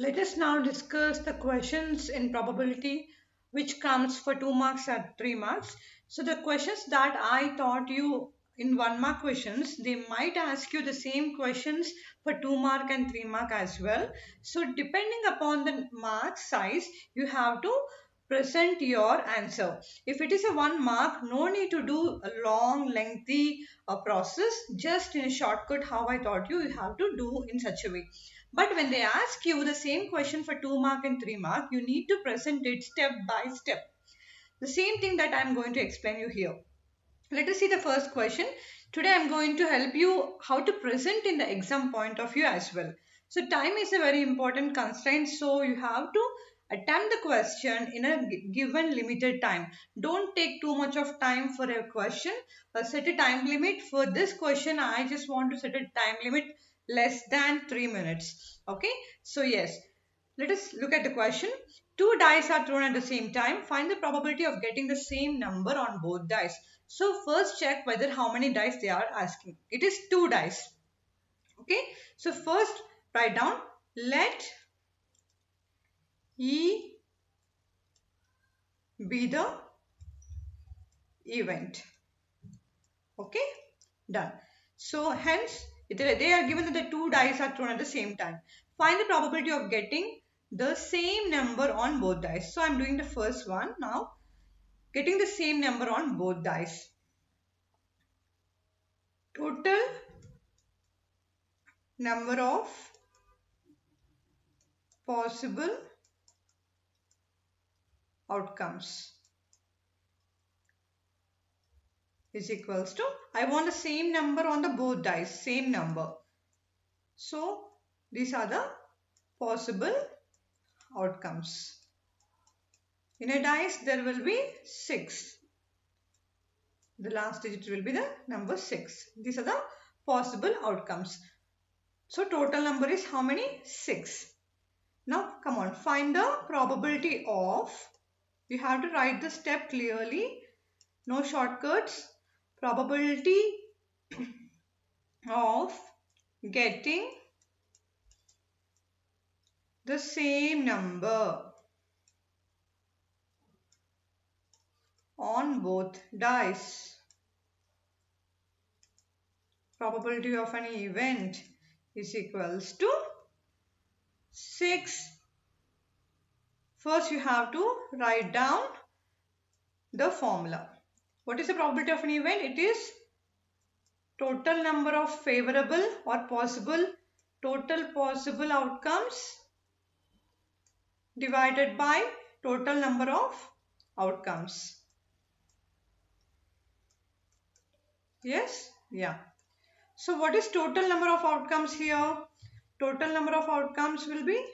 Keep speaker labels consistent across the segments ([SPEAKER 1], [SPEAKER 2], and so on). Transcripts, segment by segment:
[SPEAKER 1] Let us now discuss the questions in probability which comes for 2 marks and 3 marks. So the questions that I taught you in 1 mark questions, they might ask you the same questions for 2 mark and 3 mark as well. So depending upon the mark size, you have to present your answer. If it is a 1 mark, no need to do a long lengthy process. Just in a shortcut how I taught you, you have to do in such a way. But when they ask you the same question for 2 mark and 3 mark, you need to present it step by step. The same thing that I am going to explain you here. Let us see the first question. Today I am going to help you how to present in the exam point of view as well. So time is a very important constraint. So you have to attempt the question in a given limited time. Don't take too much of time for a question. Set a time limit. For this question, I just want to set a time limit less than 3 minutes. Okay. So yes, let us look at the question. Two dice are thrown at the same time. Find the probability of getting the same number on both dice. So first check whether how many dice they are asking. It is 2 dice. Okay. So first write down, let E be the event. Okay. Done. So hence they are given that the 2 dice are thrown at the same time. Find the probability of getting the same number on both dice. So I am doing the first one now. Getting the same number on both dice. Total number of possible outcomes is equals to, I want the same number on the both dice, same number. So these are the possible outcomes. In a dice there will be 6. The last digit will be the number 6. These are the possible outcomes. So total number is how many? 6. Now come on, find the probability of, you have to write the step clearly, no shortcuts. Probability of getting the same number on both dice. Probability of an event is equals to 6. First you have to write down the formula. What is the probability of an event? It is total number of favorable or total possible outcomes divided by total number of outcomes. Yes? Yeah. So what is total number of outcomes here? Total number of outcomes will be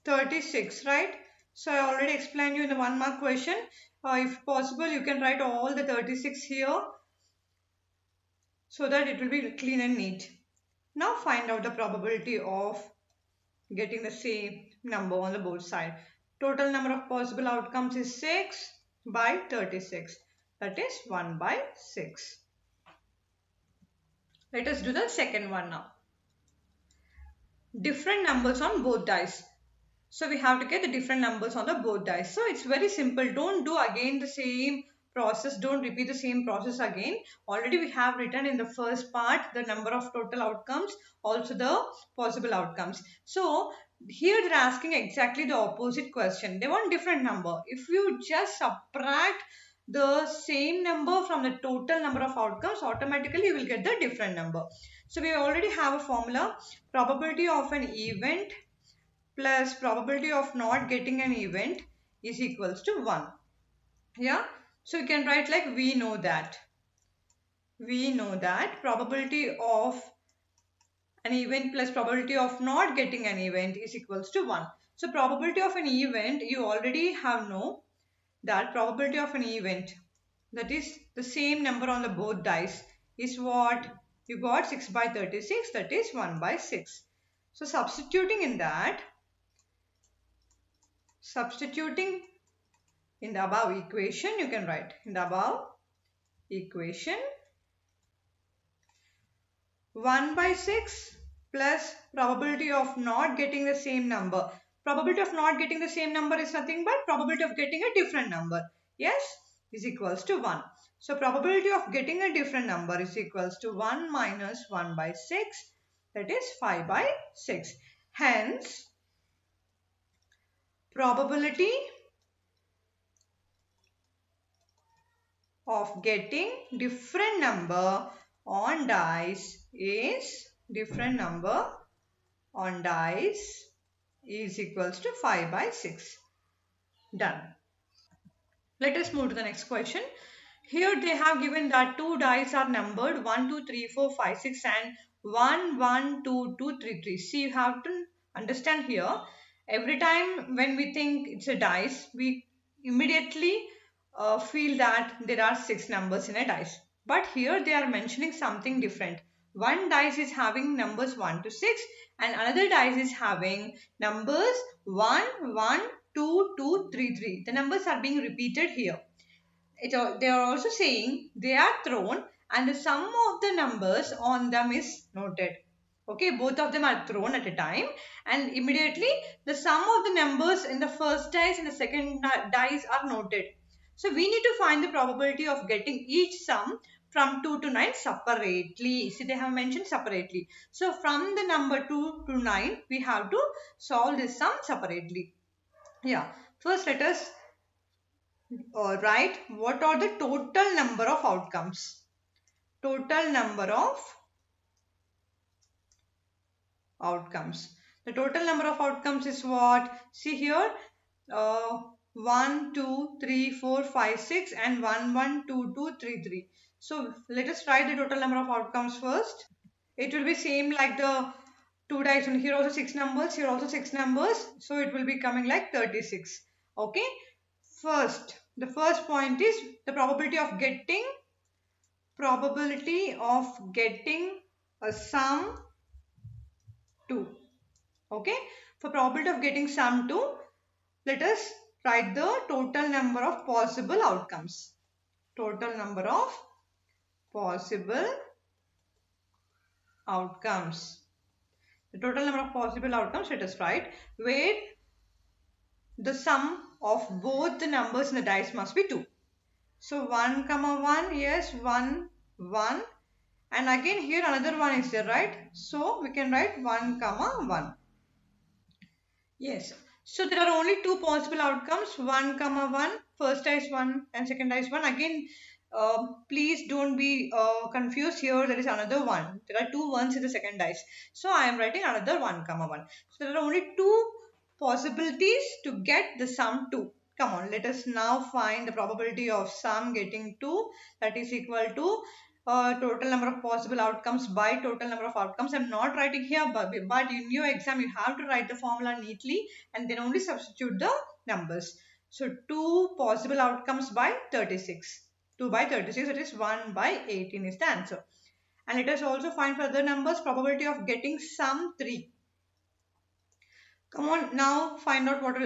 [SPEAKER 1] 36, right? So I already explained you in the 1 mark question. If possible, you can write all the 36 here so that it will be clean and neat. Now find out the probability of getting the same number on the both sides. Total number of possible outcomes is 6 by 36. That is 1 by 6. Let us do the second one now. Different numbers on both dice. So we have to get the different numbers on the both dice. So it's very simple. Don't do again the same process. Don't repeat the same process again. Already we have written in the first part the number of total outcomes, also the possible outcomes. So here they're asking exactly the opposite question. They want different number. If you just subtract the same number from the total number of outcomes, automatically you will get the different number. So we already have a formula. Probability of an event plus probability of not getting an event is equals to 1. Yeah. So you can write like we know that. We know that probability of an event plus probability of not getting an event is equals to 1. So probability of an event, you already have know that probability of an event, that is the same number on the both dice, is what you got, 6 by 36, that is 1 by 6. So substituting in the above equation, you can write in the above equation 1 by 6 plus probability of not getting the same number. Probability of not getting the same number is nothing but probability of getting a different number. Yes, is equals to 1. So probability of getting a different number is equals to 1 minus 1 by 6, that is 5 by 6. Hence, probability of getting different number on dice is equals to 5 by 6. Done. Let us move to the next question. Here they have given that two dice are numbered 1, 2, 3, 4, 5, 6 and 1, 1, 2, 2, 3, 3. See, you have to understand here, every time when we think it's a dice, we immediately feel that there are 6 numbers in a dice. But here they are mentioning something different. One dice is having numbers 1 to 6 and another dice is having numbers 1, 1, 2, 2, 3, 3. The numbers are being repeated here. They are also saying they are thrown and the sum of the numbers on them is noted. Okay, both of them are thrown at a time and immediately the sum of the numbers in the first dice and the second dice are noted. So we need to find the probability of getting each sum from 2 to 9 separately. See, they have mentioned separately. So from the number 2 to 9, we have to solve this sum separately. Yeah, first let us write what are the total number of outcomes. Total number of outcomes. The total number of outcomes is what? See here, 1, 2, 3, 4, 5, 6 and 1, 1, 2, 2, 3, 3. So let us write the total number of outcomes first. It will be same like the two dice. And here also 6 numbers, here also 6 numbers. So it will be coming like 36. Okay. First, the first point is the probability of getting a sum 2. Okay, for probability of getting sum 2, let us write the total number of possible outcomes. Total number of possible outcomes. The total number of possible outcomes, let us write, where the sum of both the numbers in the dice must be 2. So 1 comma 1, yes, 1, 1. And again here another 1 is there, right? So we can write 1 comma 1. Yes. So there are only two possible outcomes, 1 comma 1. First dice 1 and second dice 1. Again, please don't be confused here. There is another 1. There are two ones in the second dice. So I am writing another 1 comma 1. So there are only two possibilities to get the sum 2. Come on, let us now find the probability of sum getting 2, that is equal to total number of possible outcomes by total number of outcomes. I'm not writing here, but in your exam you have to write the formula neatly and then only substitute the numbers. So 2 possible outcomes by 36. 2 by 36, that is 1 by 18 is the answer. And let us also find for other numbers probability of getting sum 3. Come on, now find out what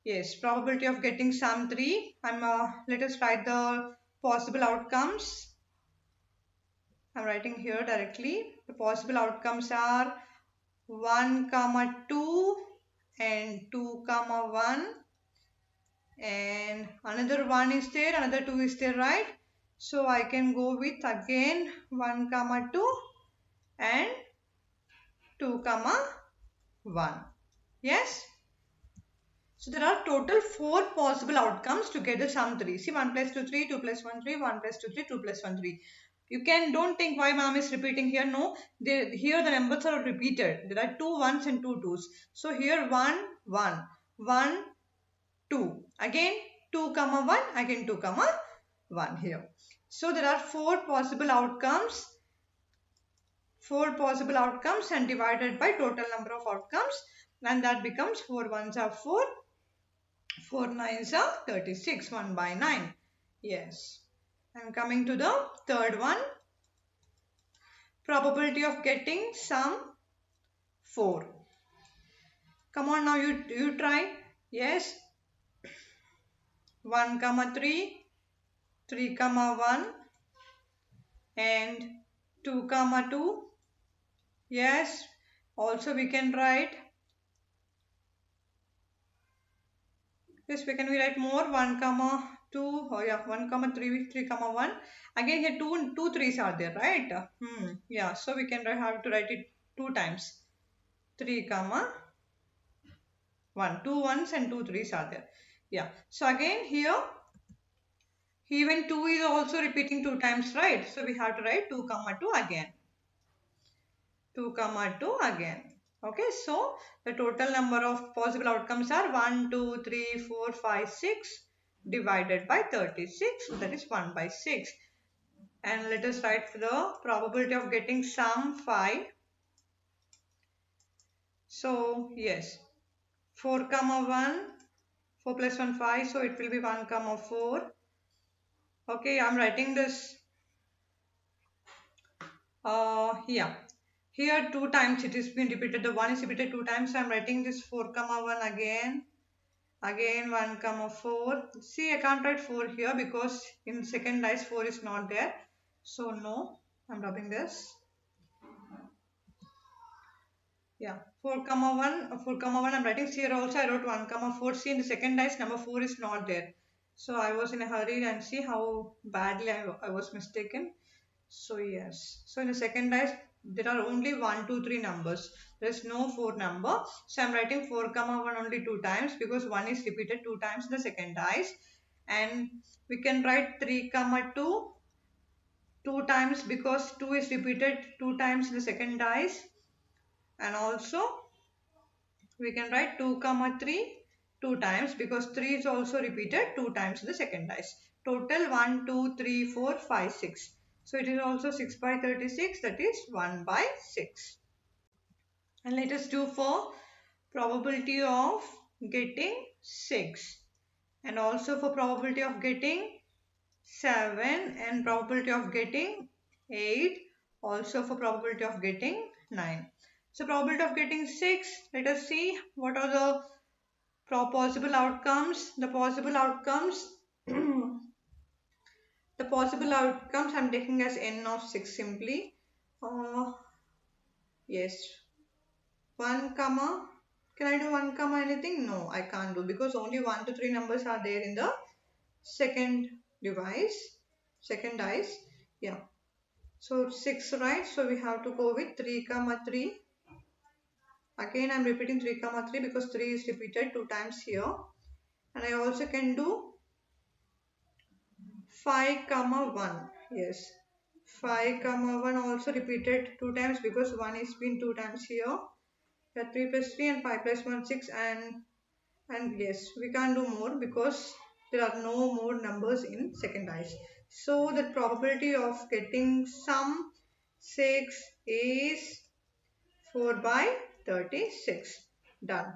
[SPEAKER 1] yes, probability of getting sum 3. Let us write the possible outcomes. I'm writing here directly. The possible outcomes are 1 comma 2 and 2 comma 1 and another 1 is there, another 2 is there, right? So I can go with again 1 comma 2 and 2 comma 1. Yes? So there are total 4 possible outcomes to get the sum 3. See, 1 plus 2, 3, 2 plus 1, 3, 1 plus 2, 3, 2 plus 1, 3. You don't think why ma'am is repeating here. No, here the numbers are repeated. There are 2 ones and 2 twos. So here 1, 1, 1, 2. Again 2 comma 1, again 2 comma 1 here. So there are 4 possible outcomes. 4 possible outcomes and divided by total number of outcomes. And that becomes 4 ones are 4. 4 nines are 36, 1 by 9. Yes. And coming to the third one, probability of getting sum 4. Come on now, you try. Yes. 1 comma 3, 3 comma 1 and 2 comma 2 Yes. Also we can write, yes, we can write more 1 comma 2. Oh yeah, 1 comma 3, 3 comma 1. Again here two threes are there, right? Yeah, so we can have to write it two times. 3 comma 1. Two ones and two threes are there. Yeah. So again here, even 2 is also repeating two times, right? So we have to write 2 comma 2 again. 2 comma 2 again. Okay, so the total number of possible outcomes are 1, 2, 3, 4, 5, 6 divided by 36. So that is 1 by 6. And let us write for the probability of getting sum 5. So yes, 4 comma 1, 4 plus 1 5, so it will be 1 comma 4. Okay, I'm writing this. Yeah. Here two times it is been repeated. The 1 is repeated two times. So I'm writing this 4 comma 1 again. Again 1 comma 4. See, I can't write 4 here because in second dice 4 is not there. So no, I'm dropping this. Yeah, 4 comma 1, 4 comma 1 I'm writing here also. I wrote 1 comma 4. See, in the second dice number 4 is not there. So I was in a hurry and see how badly I was mistaken. So yes, so in the second dice there are only 1, 2, 3 numbers. There is no 4 number. So I'm writing 4 comma 1 only 2 times because 1 is repeated 2 times in the second dice. And we can write 3 comma 2 2 times because 2 is repeated 2 times in the second dice. And also we can write 2 comma 3 2 times because 3 is also repeated 2 times in the second dice. Total 1, 2, 3, 4, 5, 6. So it is also 6 by 36, that is 1 by 6. And let us do for probability of getting 6 and also for probability of getting 7 and probability of getting 8, also for probability of getting 9. So probability of getting 6, let us see what are the possible outcomes. The possible outcomes the possible outcomes I'm taking as n of 6 simply. Yes, 1 comma, can I do 1 comma anything? No, I can't do because only 1 to 3 numbers are there in the second second dice. Yeah, so 6, right? So we have to go with 3 comma 3. Again I'm repeating 3 comma 3 because 3 is repeated 2 times here. And I also can do 5 comma 1. Yes, 5 comma 1 also repeated 2 times because 1 is been 2 times here. Yeah, 3 plus 3 and 5 plus 1 6 and yes, we can't do more because there are no more numbers in second dice. So the probability of getting sum 6 is 4 by 36. Done.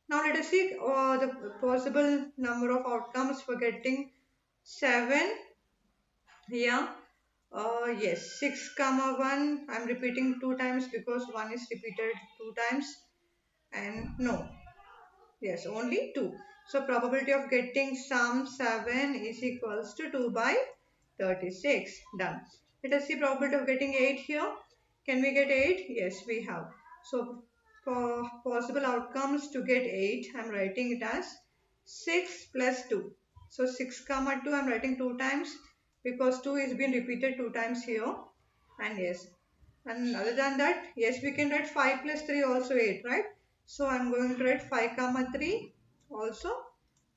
[SPEAKER 1] Now let us see the possible number of outcomes for getting 7. Yeah. Yes, 6 comma 1. I'm repeating 2 times because 1 is repeated 2 times. And no. Yes, only 2. So probability of getting sum 7 is equals to 2 by 36. Done. Let us see probability of getting 8 here. Can we get 8? Yes, we have. So for possible outcomes to get 8, I'm writing it as 6 plus 2. So 6 comma 2 I'm writing 2 times because 2 is being repeated 2 times here. And yes. And other than that, yes, we can write 5 plus 3 also 8, right? So I'm going to write 5 comma 3 also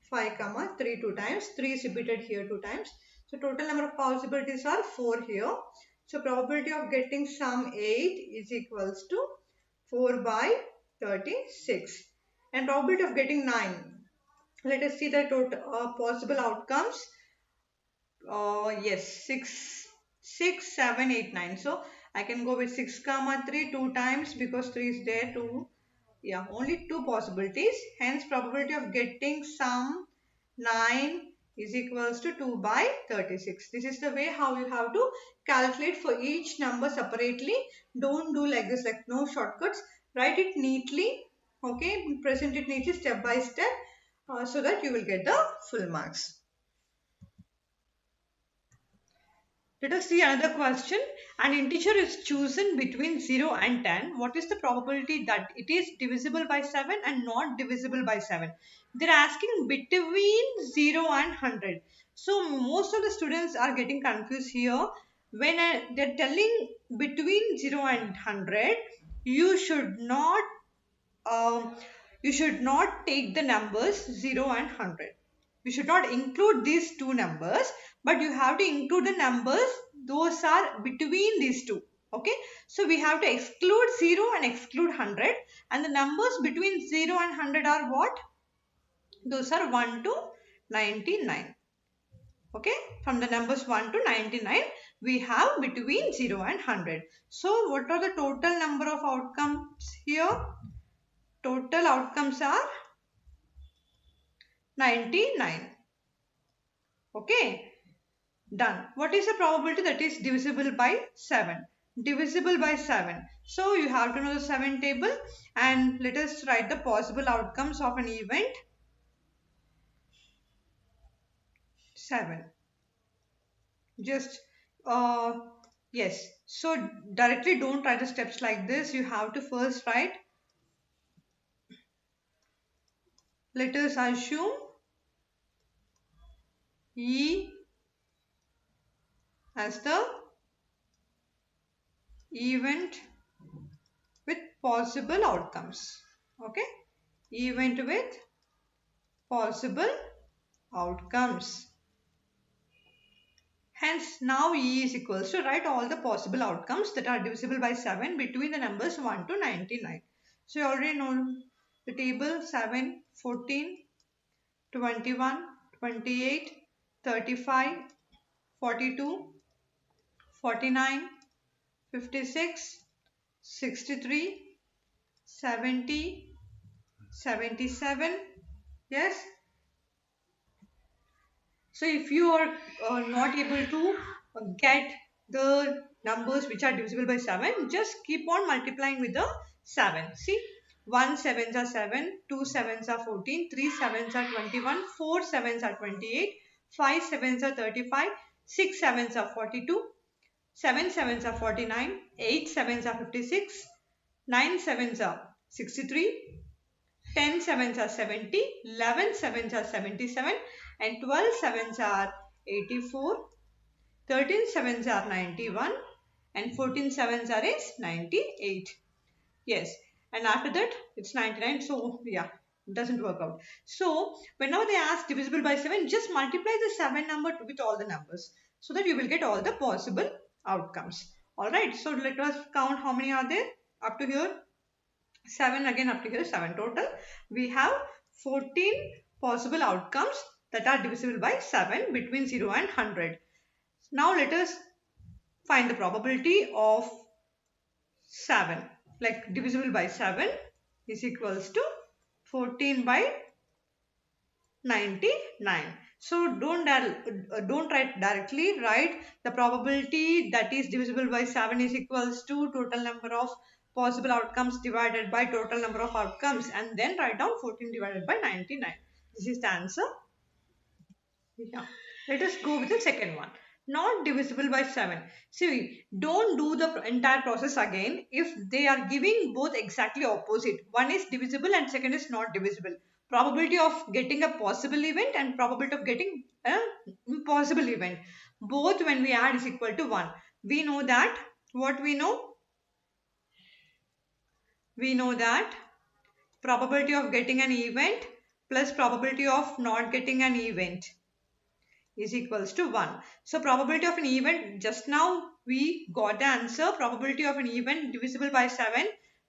[SPEAKER 1] 5 comma 3 2 times. 3 is repeated here 2 times. So total number of possibilities are 4 here. So probability of getting sum 8 is equals to 4 by 36. And probability of getting 9. Let us see the total possible outcomes. Yes, 6, 7, 8, 9. So I can go with 6 comma 3 2 times because 3 is there too. Yeah, only two possibilities. Hence probability of getting sum 9 is equals to 2 by 36. This is the way how you have to calculate for each number separately. Don't do like this, like no shortcuts. Write it neatly. Okay, present it neatly step by step so that you will get the full marks. Let us see another question. An integer is chosen between 0 and 10. What is the probability that it is divisible by 7 and not divisible by 7? They are asking between 0 and 100. So most of the students are getting confused here. When they are telling between 0 and 100, you should not um, take the numbers 0 and 100. You should not include these two numbers, but you have to include the numbers those are between these two. Okay, so we have to exclude 0 and exclude 100, and the numbers between 0 and 100 are what? Those are 1 to 99. Okay, from the numbers 1 to 99 we have between 0 and 100. So what are the total number of outcomes here? Total outcomes are 99. Okay, done. What is the probability that is divisible by 7? Divisible by 7. So you have to know the 7 table, and let us write the possible outcomes of an event 7. Just yes. So directly don't write the steps like this. You have to first write, let us assume E as the event with possible outcomes. Okay, event with possible outcomes. Hence now E is equals to write all the possible outcomes that are divisible by 7 between the numbers 1 to 99. So you already know the table: 7, 14, 21, 28, 35, 42, 49, 56, 63, 70, 77. Yes. So if you are not able to get the numbers which are divisible by 7, just keep on multiplying with the 7. See, 1 sevens are 7, 2 sevens are 14, 3 sevens are 21, 4 sevens are 28, 5 sevens are 35, 6 sevens are 42, 7 sevens are 49, 8 sevens are 56, 9 sevens are 63, 10 sevens are 70, 11 sevens are 77, and 12 sevens are 84, 13 sevens are 91, and 14 sevens are is 98. Yes, and after that it's 99. So yeah, it doesn't work out. So whenever they ask divisible by 7, just multiply the 7 number with all the numbers so that you will get all the possible outcomes. Alright, so let us count how many are there up to here. 7 again up to here, 7 total. We have 14 possible outcomes that are divisible by 7 between 0 and 100. Now let us find the probability of 7. Like divisible by 7 is equals to 14 by 99. So don't write directly. Write the probability that is divisible by 7 is equals to total number of possible outcomes divided by total number of outcomes, and then write down 14 divided by 99. This is the answer. Yeah. Let us go with the second one. Not divisible by 7. See, don't do the entire process again if they are giving both exactly opposite. One is divisible and second is not divisible. Probability of getting a possible event and probability of getting an impossible event. Both when we add is equal to 1. We know that. What we know? We know that probability of getting an event plus probability of not getting an event is equals to 1. So probability of an event, just now we got the answer. Probability of an event divisible by 7,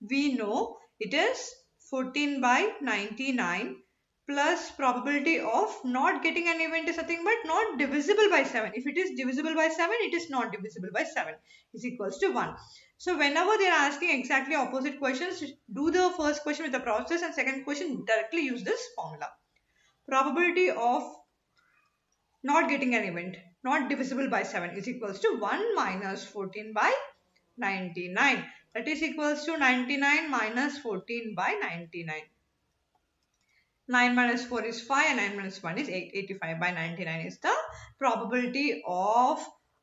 [SPEAKER 1] we know it is 14 by 99 plus probability of not getting an event is nothing but not divisible by 7. If it is divisible by 7, it is not divisible by 7 is equals to 1. So whenever they are asking exactly opposite questions, do the first question with the process and second question directly use this formula. Probability of not getting an event, not divisible by 7 is equals to 1 minus 14 by 99. That is equals to 99 minus 14 by 99. 9 minus 4 is 5 and 9 minus 1 is 8. 85 by 99 is the probability of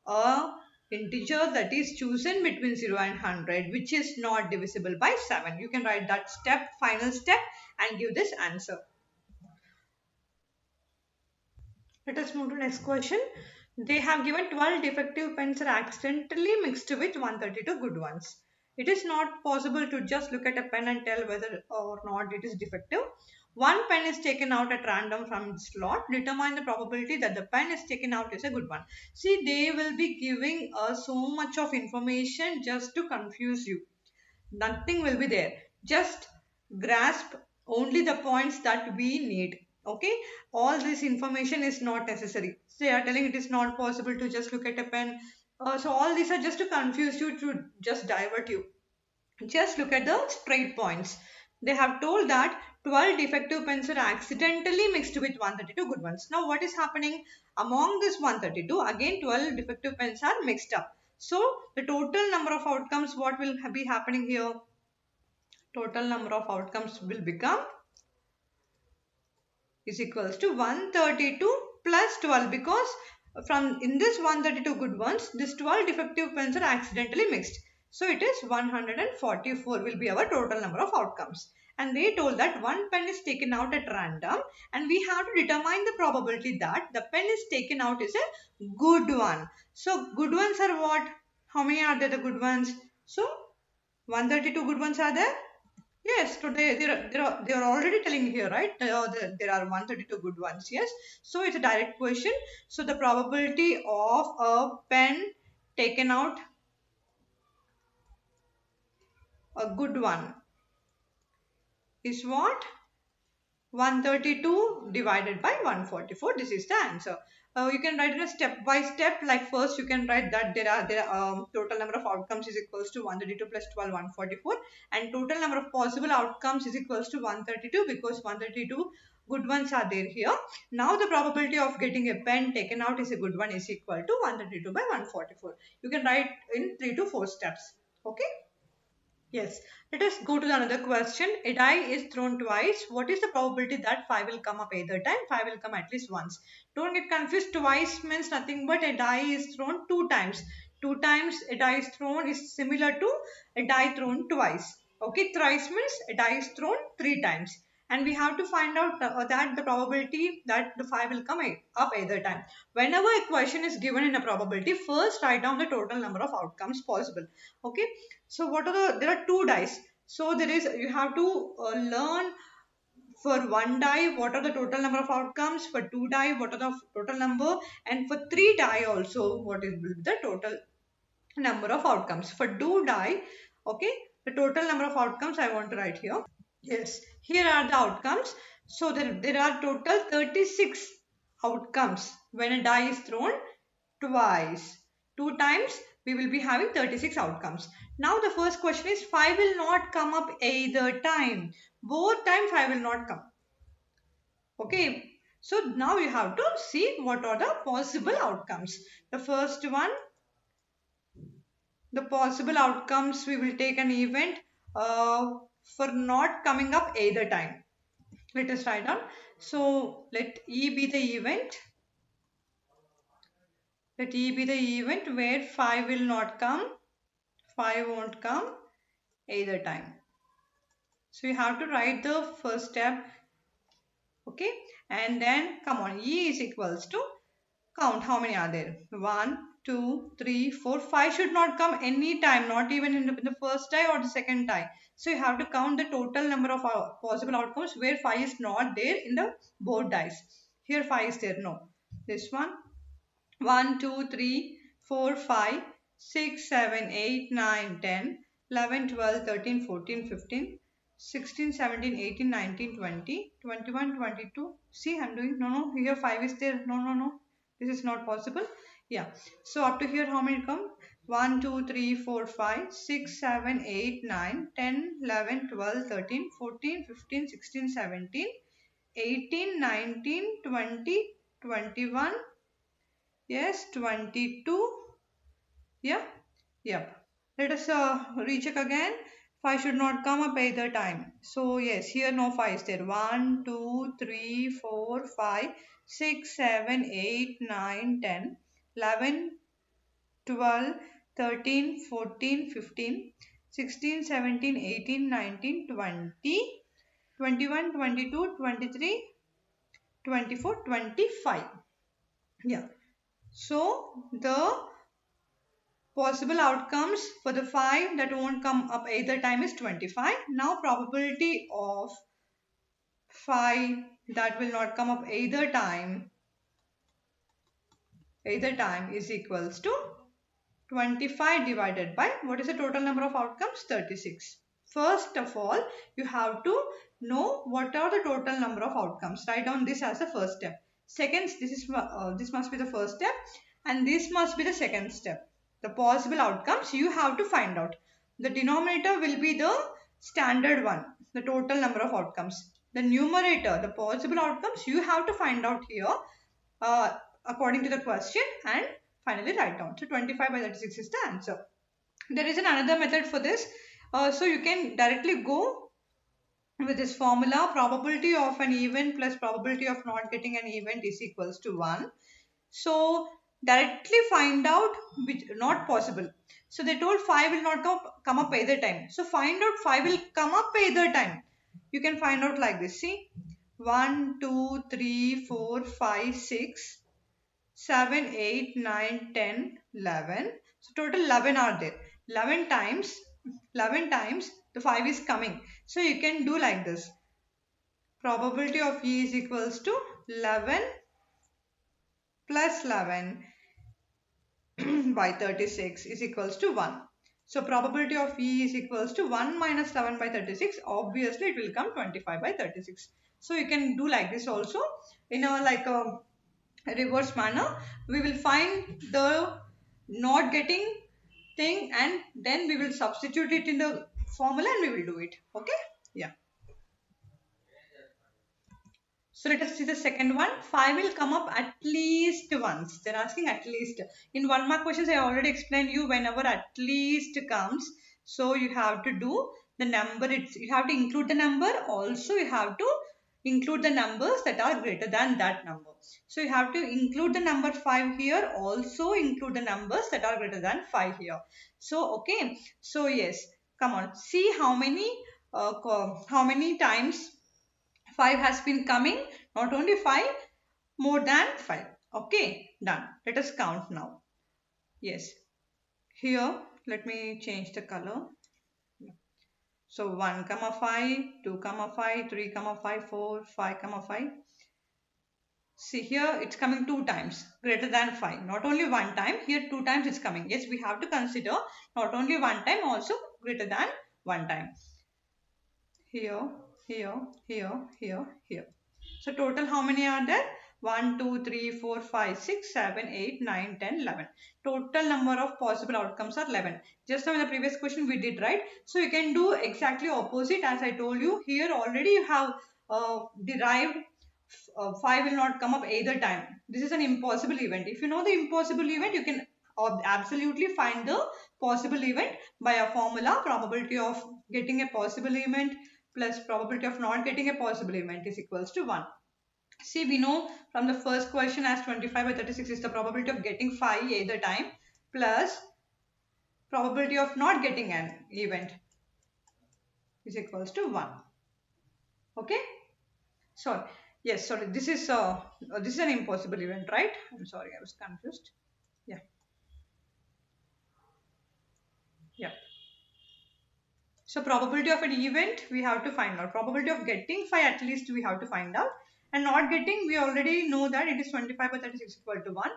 [SPEAKER 1] a integer that is chosen between 0 and 100 which is not divisible by 7. You can write that step, final step, and give this answer. Let us move to next question. They have given 12 defective pens are accidentally mixed with 132 good ones. It is not possible to just look at a pen and tell whether or not it is defective. One pen is taken out at random from its slot. Determine the probability that the pen is taken out is a good one. See, they will be giving us so much of information just to confuse you. Nothing will be there. Just grasp only the points that we need. Okay, all this information is not necessary. So they are telling it is not possible to just look at a pen. So all these are just to confuse you, to just divert you. Just look at the straight points. They have told that 12 defective pens are accidentally mixed with 132 good ones. Now what is happening? Among this 132, again 12 defective pens are mixed up. So the total number of outcomes, what will be happening here? Total number of outcomes will become is equals to 132 plus 12, because from in this 132 good ones, this 12 defective pens are accidentally mixed. So it is 144 will be our total number of outcomes. And they told that one pen is taken out at random and we have to determine the probability that the pen is taken out is a good one. So good ones are what? How many are there, the good ones? So 132 good ones are there. Yes, so they are already telling here, right? There are 132 good ones. Yes, so it's a direct question. So the probability of a pen taken out a good one is what? 132 divided by 144. This is the answer. You can write it a step by step. Like first you can write that there total number of outcomes is equals to 132 plus 12 144, and total number of possible outcomes is equals to 132 because 132 good ones are there here. Now the probability of getting a pen taken out is a good one is equal to 132 by 144. You can write in 3 to 4 steps. Okay. Yes, let us go to the another question. A die is thrown twice. What is the probability that 5 will come up either time? 5 will come at least once. Don't get confused. Twice means nothing but a die is thrown 2 times. 2 times a die is thrown is similar to a die thrown twice. Okay, thrice means a die is thrown 3 times. And we have to find out that the probability that the 5 will come up either time. Whenever a question is given in a probability, first write down the total number of outcomes possible. Okay. So what are there are 2 dice. So there is, you have to learn for 1 die what are the total number of outcomes, for 2 die what are the total number, and for 3 die also what is the total number of outcomes. For 2 die, okay, the total number of outcomes I want to write here. Yes, here are the outcomes. So there are total 36 outcomes when a die is thrown twice. 2 times we will be having 36 outcomes. Now the first question is 5 will not come up either time. Both time 5 will not come. Okay. So now you have to see what are the possible outcomes. The first one, the possible outcomes, we will take an event for not coming up either time. Let us write down. So let E be the event. Let E be the event where 5 will not come. 5 won't come either time. So you have to write the first step. Okay. And then come on. E is equals to count. How many are there? 1, 2, 3, 4, 5 should not come any time. Not even in the first die or the second die. So you have to count the total number of possible outcomes where 5 is not there in the both dice. Here 5 is there. No. This one. 1, 2, 3, 4, 5, 6, 7, 8, 9, 10, 11, 12, 13, 14, 15, 16, 17, 18, 19, 20, 21, 22. See, I'm doing, no, here 5 is there. No. This is not possible. Yeah. So up to here, how many come? 1, 2, 3, 4, 5, 6, 7, 8, 9, 10, 11, 12, 13, 14, 15, 16, 17, 18, 19, 20, 21. Yes, 22. Yeah. Yep. Let us recheck again. 5 should not come up either time. So yes, here no 5 is there. 1, 2, 3, 4, 5, 6, 7, 8, 9, 10, 11, 12, 13, 14, 15, 16, 17, 18, 19, 20, 21, 22, 23, 24, 25. Yeah. So the possible outcomes for the 5 that won't come up either time is 25. Now probability of 5 that will not come up either time is equals to 25 divided by what is the total number of outcomes? 36. First of all, you have to know what are the total number of outcomes. Write down this as the first step. Second, this must be the first step, and this must be the second step. The possible outcomes you have to find out. The denominator will be the standard one, the total number of outcomes. The numerator, the possible outcomes, you have to find out here uh, according to the question and finally write down. So 25 by 36 is the answer. There is another method for this. So you can directly go with this formula. Probability of an event plus probability of not getting an event is equals to 1. So directly find out which not possible. So they told 5 will not come up either time. So find out 5 will come up either time. You can find out like this. See, 1, 2, 3, 4, 5, 6, 7, 8, 9, 10, 11. So total 11 are there. 11 times the 5 is coming. So you can do like this. Probability of E is equals to 11 plus 11 by 36 is equals to 1. So probability of E is equals to 1 minus 11 by 36. Obviously it will come 25 by 36. So you can do like this also in a reverse manner. We will find the not getting thing and then we will substitute it in the formula and we will do it. Okay? Yeah. So let us see the second one. 5 will come up at least once. They're asking at least. In 1 mark questions, I already explained you whenever at least comes. So you have to do the number. You have to include the number. Also, you have to include the numbers that are greater than that number. So you have to include the number 5 here. Also include the numbers that are greater than 5 here. So, okay. So, yes. Come on. See how many times 5 has been coming. Not only 5, more than 5. Okay, done. Let us count now. Yes. Here, let me change the color. So 1, 5, 2, 5, 3, 5, 4, 5, 5. See here, it's coming 2 times greater than 5. Not only 1 time, here 2 times it's coming. Yes, we have to consider not only 1 time, also greater than 1 time. Here, here, here, here, here. So total how many are there? 1, 2, 3, 4, 5, 6, 7, 8, 9, 10, 11. Total number of possible outcomes are 11. Just now in the previous question we did, right? So you can do exactly opposite as I told you. Here already you have derived 5 will not come up either time. This is an impossible event. If you know the impossible event, you can absolutely find the possible event by a formula. Probability of getting a possible event plus probability of not getting a possible event is equals to 1. See, we know from the first question as 25 by 36 is the probability of getting 5 either time plus probability of not getting an event is equals to 1. Okay? Sorry. Yes, sorry. This is an impossible event, right? I'm sorry, I was confused. Yeah. Yeah. So probability of an event we have to find out. Probability of getting 5 at least we have to find out. And not getting, we already know that it is 25 by 36 equal to 1.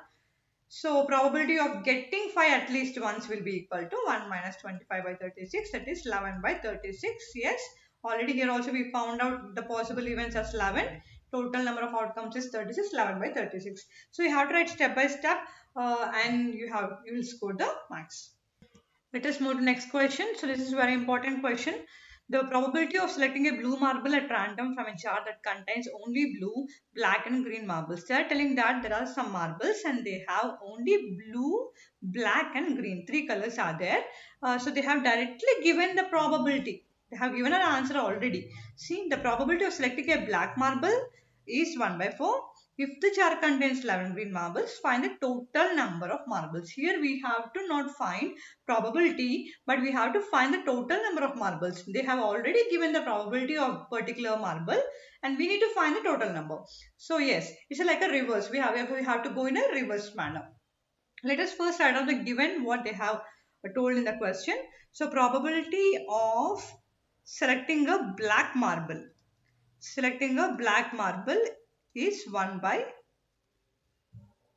[SPEAKER 1] So probability of getting 5 at least once will be equal to 1 minus 25 by 36. That is 11 by 36. Yes. Already here also we found out the possible events as 11. Total number of outcomes is 36. 11 by 36. So you have to write step by step and you will score the marks. Let us move to next question. So this is a very important question. The probability of selecting a blue marble at random from a jar that contains only blue, black and green marbles. They are telling that there are some marbles and they have only blue, black and green. 3 colors are there. So they have directly given the probability. They have given an answer already. See, the probability of selecting a black marble is 1 by 4. If the jar contains 11 green marbles, find the total number of marbles. Here we have to not find probability, but we have to find the total number of marbles. They have already given the probability of particular marble and we need to find the total number. So yes, it's like a reverse. We have to go in a reverse manner. Let us first write down the given what they have told in the question. So probability of selecting a black marble. Selecting a black marble is 1 by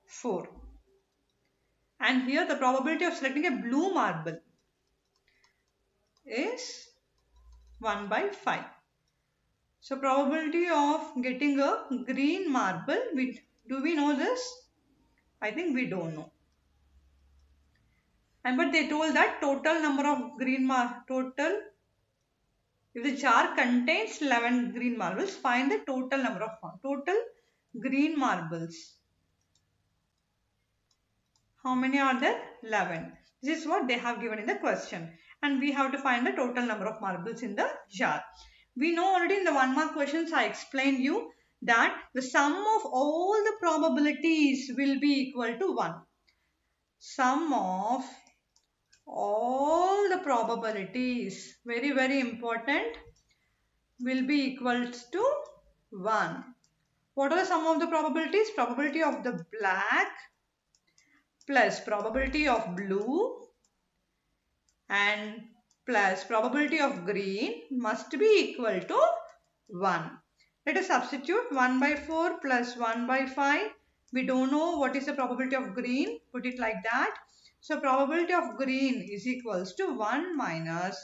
[SPEAKER 1] 4. And here the probability of selecting a blue marble is 1 by 5. So probability of getting a green marble, do we know this? I think we don't know. And but they told that total number of total, if the jar contains 11 green marbles, find the total number of total green marbles. How many are there? 11. This is what they have given in the question. And we have to find the total number of marbles in the jar. We know already in the 1 mark questions I explained you that the sum of all the probabilities will be equal to 1. Sum of all the probabilities, very very important, will be equals to 1. What are the sum of the probabilities? Probability of the black plus probability of blue and plus probability of green must be equal to 1. Let us substitute 1 by 4 plus 1 by 5. We don't know what is the probability of green. Put it like that. So probability of green is equals to 1 minus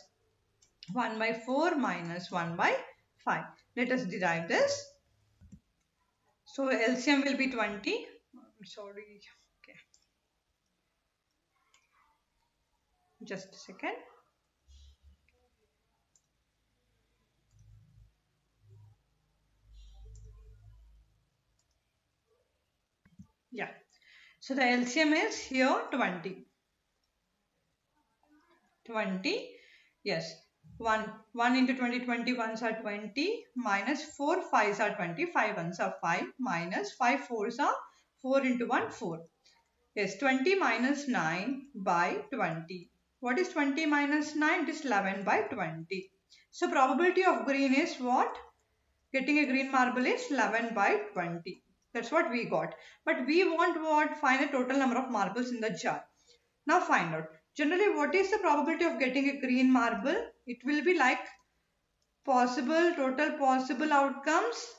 [SPEAKER 1] 1 by 4 minus 1 by 5. Let us derive this. So LCM will be 20. I'm sorry. Okay. Just a second. Yeah. So the LCM is here 20. 20. Yes. 1 into 20, 20 ones are 20 minus 4 5s are 20. 5 ones are 5 minus 5 4s are 4 into 1 4. Yes, 20 minus 9 by 20. What is 20 minus 9? It is 11 by 20. So probability of green is what? Getting a green marble is 11 by 20. That's what we got. But we want what? Find the total number of marbles in the jar. Now find out. Generally, what is the probability of getting a green marble? It will be like total possible outcomes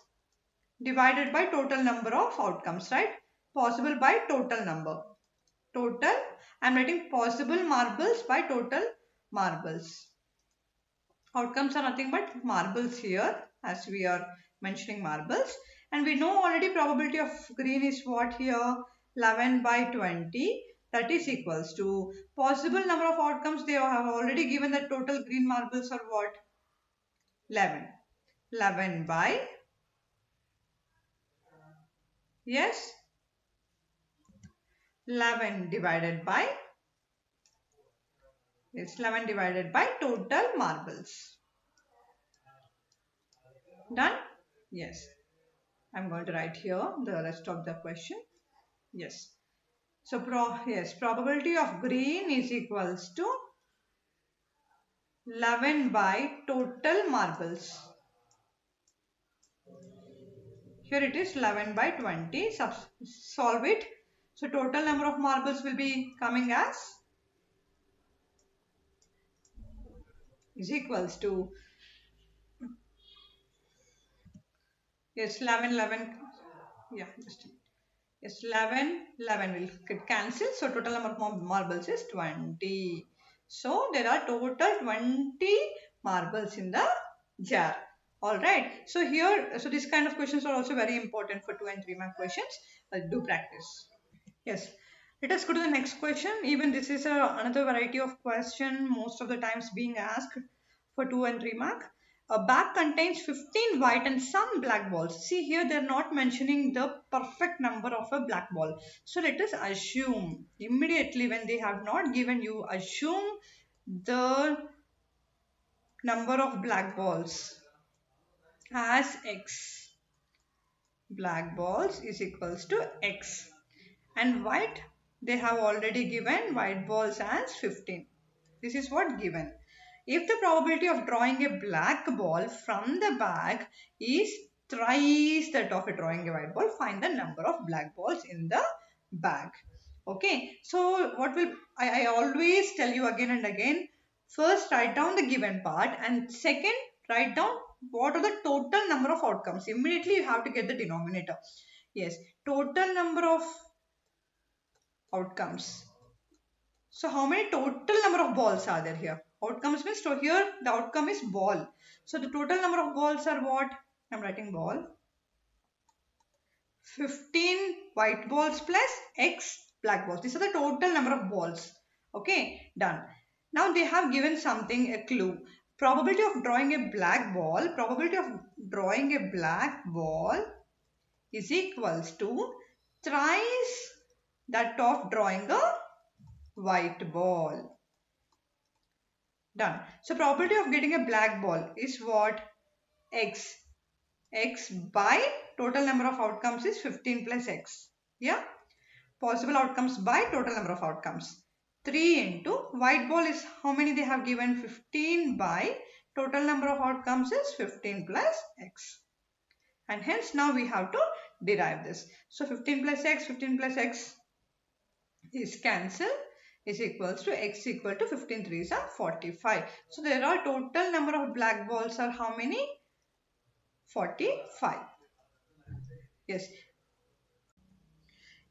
[SPEAKER 1] divided by total number of outcomes, right? Possible by total number. Total, I am writing possible marbles by total marbles. Outcomes are nothing but marbles here, as we are mentioning marbles. And we know already probability of green is what here? 11 by 20. That is equals to possible number of outcomes. They have already given that total green marbles are what? 11. 11 by, yes, 11 divided by, it's 11 divided by total marbles. Done? Yes. I'm going to write here the rest of the question. Yes. So probability of green is equals to 11 by total marbles. Here it is 11 by 20. Solve it. So total number of marbles will be coming as is equals to, yes, 11 11. Yeah, just yes, 11 11 will get cancelled. So total number of marbles is 20. So there are total 20 marbles in the jar. Alright. So here, so this kind of questions are also very important for 2 and 3 mark questions. Do practice. Yes. Let us go to the next question. Even this is another variety of question most of the times being asked for 2 and 3 mark. A bag contains 15 white and some black balls. See here they are not mentioning the perfect number of a black ball. So let us assume immediately when they have not given you, assume the number of black balls as X. black balls is equals to X. And white, they have already given white balls as 15. This is what given. If the probability of drawing a black ball from the bag is thrice that of drawing a white ball, find the number of black balls in the bag. Okay, so what will I always tell you again and again, first write down the given part, and second write down what are the total number of outcomes. Immediately you have to get the denominator. Yes, total number of outcomes. So how many total number of balls are there here? Outcomes means, so here the outcome is ball. So the total number of balls are what? I'm writing ball. 15 white balls plus X black balls. These are the total number of balls. Okay, done. Now they have given something, a clue. Probability of drawing a black ball, probability of drawing a black ball is equals to thrice that of drawing a white ball. Done. So probability of getting a black ball is what? X. X by total number of outcomes is 15 plus X. Yeah. Possible outcomes by total number of outcomes. 3 into white ball is how many they have given? 15 by total number of outcomes is 15 plus X. And hence now we have to derive this. So 15 plus X is cancelled, is equals to X equal to 15 threes are 45. So there are total number of black balls are how many? 45. Yes.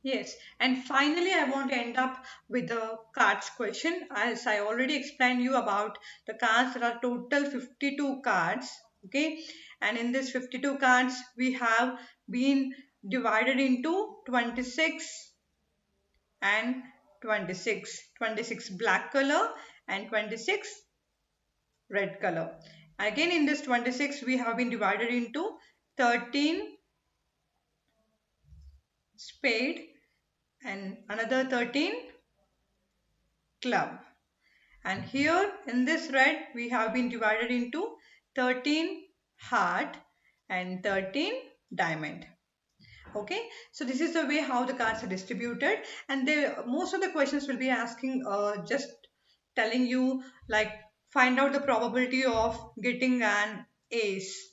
[SPEAKER 1] Yes, and finally I want to end up with the cards question. As I already explained you about the cards, there are total 52 cards. Okay, and in this 52 cards we have been divided into 26 and 26. 26 black color and 26 red color. Again in this 26 we have been divided into 13 spade and another 13 club. And here in this red we have been divided into 13 heart and 13 diamond. Okay, so this is the way how the cards are distributed, and most of the questions will be asking just telling you like find out the probability of getting an ace.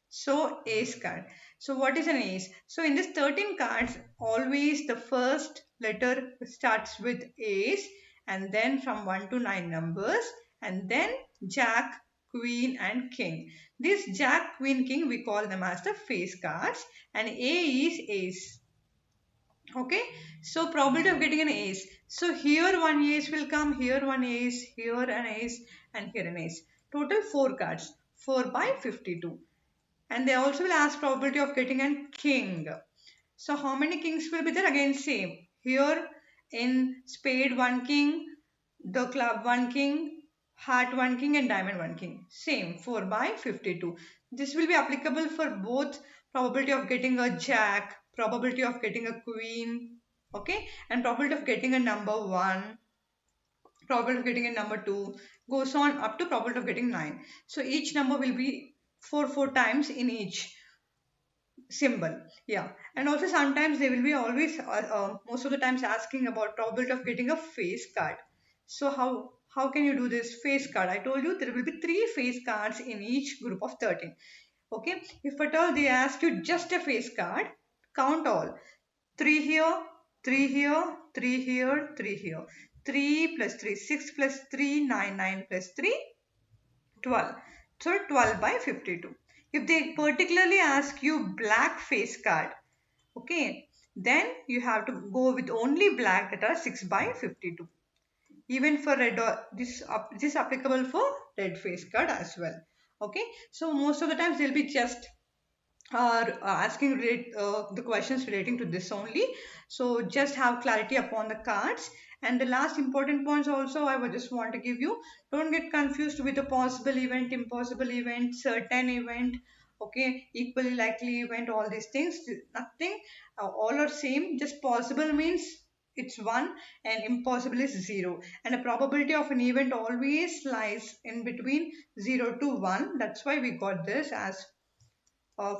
[SPEAKER 1] So ace card. So what is an ace? So in this 13 cards, always the first letter starts with ace, and then from 1 to 9 numbers, and then jack, queen and king. This jack, queen, king we call them as the face cards, and A is ace. Okay, so probability of getting an ace. So here one ace will come, here one ace, here an ace and here an ace. Total 4 cards, 4 by 52. And they also will ask probability of getting a king. So how many kings will be there? Again same. Here in spade 1 king, the club 1 king, heart 1 king and diamond 1 king. Same 4 by 52. This will be applicable for both probability of getting a jack, probability of getting a queen, okay, and probability of getting a number 1, probability of getting a number 2, goes on up to probability of getting 9. So each number will be 4 times in each symbol. Yeah, and also sometimes they will be always most of the times asking about probability of getting a face card. So how can you do this face card? I told you there will be 3 face cards in each group of 13. Okay, if at all they ask you just a face card, count all. 3 here, 3 here, 3 here, 3 here. 3 plus 3, 6 plus 3, 9, 9 plus 3, 12. So 12 by 52. If they particularly ask you black face card, okay, then you have to go with only black, that are 6 by 52. Even for red, this is applicable for red face card as well. Okay, so most of the times they'll be just asking the questions relating to this only. So just have clarity upon the cards. And the last important points also I would just want to give you. Don't get confused with the possible event, impossible event, certain event, okay, equally likely event, all these things. Nothing, all are same. Just possible means it's 1 and impossible is 0. And the probability of an event always lies in between 0 to 1. That's why we got this as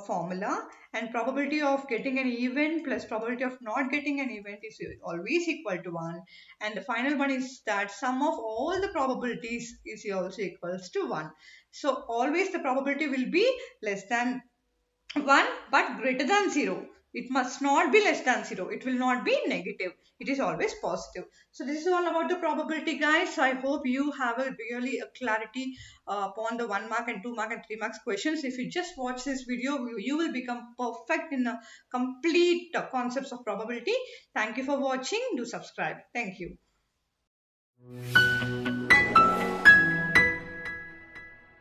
[SPEAKER 1] formula, and probability of getting an event plus probability of not getting an event is always equal to 1, and the final one is that sum of all the probabilities is also equals to 1. So always the probability will be less than 1 but greater than 0. It must not be less than 0. It will not be negative. It is always positive. So this is all about the probability, guys. So I hope you have a really a clarity upon the 1 mark and 2 mark and 3 marks questions. If you just watch this video, you will become perfect in the complete concepts of probability. Thank you for watching. Do subscribe. Thank you.